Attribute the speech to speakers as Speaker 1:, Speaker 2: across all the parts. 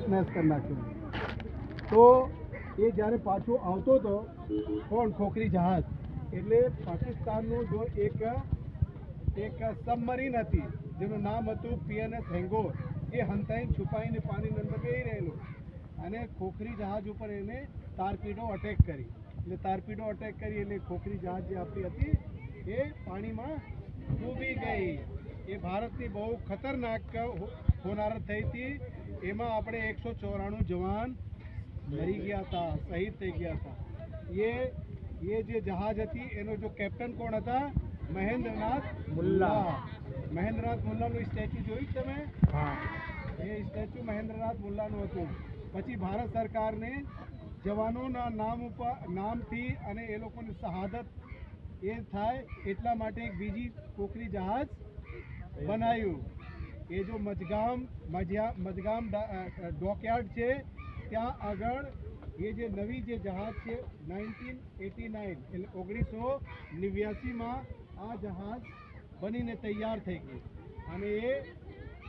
Speaker 1: Smash કરી નાખ્યું. તો એ જ્યારે પાછો આવતો હતો કોણ ખોખરી જહાજ એટલે પાકિસ્તાનનું જો એક સબમરીન હતી જેનું નામ હતું PNS હેંગોર એ હંતાઈને છુપાઈને પાણીની અંદર બેહી રહેલું અને ખોખરી જહાજ ઉપર એને તારપીડો અટેક કરી એટલે તારપીડો અટેક કરી એટલે ખોખરી જહાજ જે આપણી હતી એ પાણીમાં ડૂબી ગઈ. એ ભારતની બહુ ખતરનાક હોનારત થઈ હતી. એમાં આપણે 194 જવાન મરી ગયા હતા, શહીદ થઈ ગયા હતા. એ જે જહાજ હતી એનો જો કેપ્ટન કોણ હતા? મહેન્દ્રનાથ મુલ્લા. મહેન્દ્રનાથ મુલ્લાનું સ્ટેચ્યુ જોયું તમે?
Speaker 2: હા.
Speaker 1: એ સ્ટેચ્યુ મહેન્દ્રનાથ મુલ્લાનું હતું. પછી ભારત સરકારને જવાનોના નામથી અને એ લોકોની શહાદત એ થાય એટલા માટે એક બીજી ખોખરી જહાજ બનાવ્યું. એ જો મજગામ ડોકયાર્ડ છે ત્યાં આગળ એ જે નવી જે જહાજ છે 1989 એટલે 1989માં આ જહાજ બનીને તૈયાર થઈ ગઈ અને એ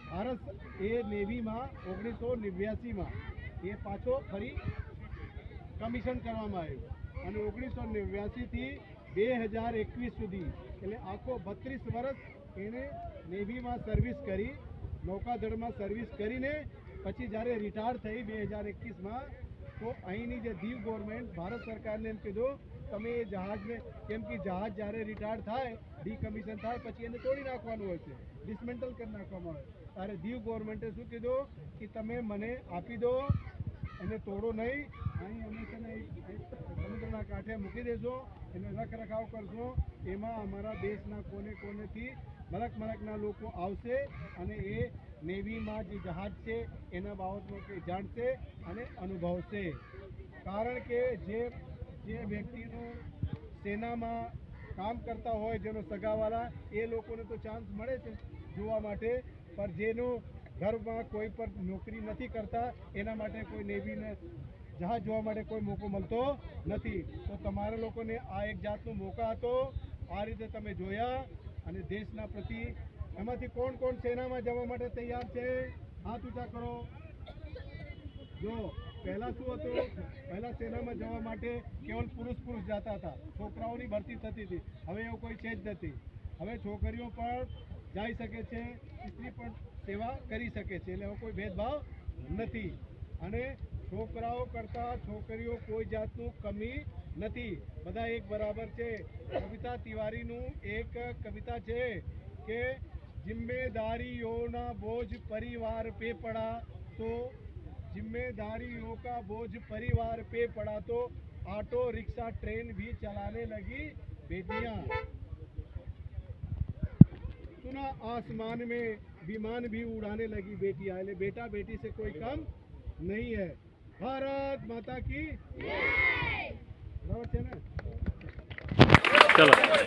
Speaker 1: ભારત એ નેવીમાં 1989માં એ પાછો ફરી કમિશન કરવામાં આવ્યું અને 1989થી 2021 સુધી એટલે આખો 32 વર્ષ એને નેવીમાં સર્વિસ કરી, નૌકાદળમાં સર્વિસ કરીને પછી જ્યારે રિટાયર થઈ 2021માં તો અહીંની જે દીવ ગવર્મેન્ટ ભારત સરકારને એમ કીધું તમે એ જહાજને કેમ કે જહાજ જ્યારે રિટાયર થાય ડીકમિશન થાય પછી એને તોડી નાખવાનું હોય છે, ડિસમેન્ટલ કરી નાખવામાં આવે. ત્યારે દીવ ગવર્મેન્ટે શું કીધું કે તમે મને આપી દો એને તોડો નહીં, અહીં અમે છે ને સમુદ્રના કાંઠે મૂકી દેશો, એને રખરખાવ કરશો, એમાં અમારા દેશના કોનેથી મલકના લોકો આવશે અને એ નેવીમાં જે જહાજ છે એના બાબતમાં કંઈ જાણશે અને અનુભવશે. કારણ કે જે વ્યક્તિનું સેનામાં કામ કરતા હોય જેનો સગાવાલા એ લોકોને તો ચાન્સ મળે છે જોવા માટે, પણ જેનું ઘરમાં કોઈ પર નોકરી નથી કરતા એના માટે કોઈ નેવીને જહાજ જોવા માટે કોઈ મોકો મળતો નથી. તો તમારા લોકોને આ એક જાતનો મોકા હતો. આ રીતે તમે જોયા અને દેશના પ્રતિ એમાંથી કોણ સેનામાં જવા માટે તૈયાર છે? હાથ ઊંચા કરો. જો પહેલાં શું હતું? પહેલાં સેનામાં જવા માટે કેવલ પુરુષ જતા હતા, છોકરાઓની ભરતી થતી હતી. હવે એવું કોઈ છે જ નથી. હવે છોકરીઓ પણ જઈ શકે છે, સ્ત્રી પણ સેવા કરી શકે છે, એટલે એવો કોઈ ભેદભાવ નથી અને છોકરાઓ કરતાં છોકરીઓ કોઈ જાતનું કમી નથી, બધા એક બરાબર છે. કવિતા તિવારીનું એક કવિતા છે કે जिम्मेदारियों बोझ परिवार पे पड़ा तो जिम्मेदारियों का बोझ परिवार पे पड़ा तो ऑटो रिक्शा ट्रेन भी चलाने लगी बेटियां. सुना आसमान में विमान भी उड़ाने लगी बेटियां. એટલે बेटा बेटी से कोई कम नहीं है. भारत माता की जय. बराबर છે ને?
Speaker 2: ચલો.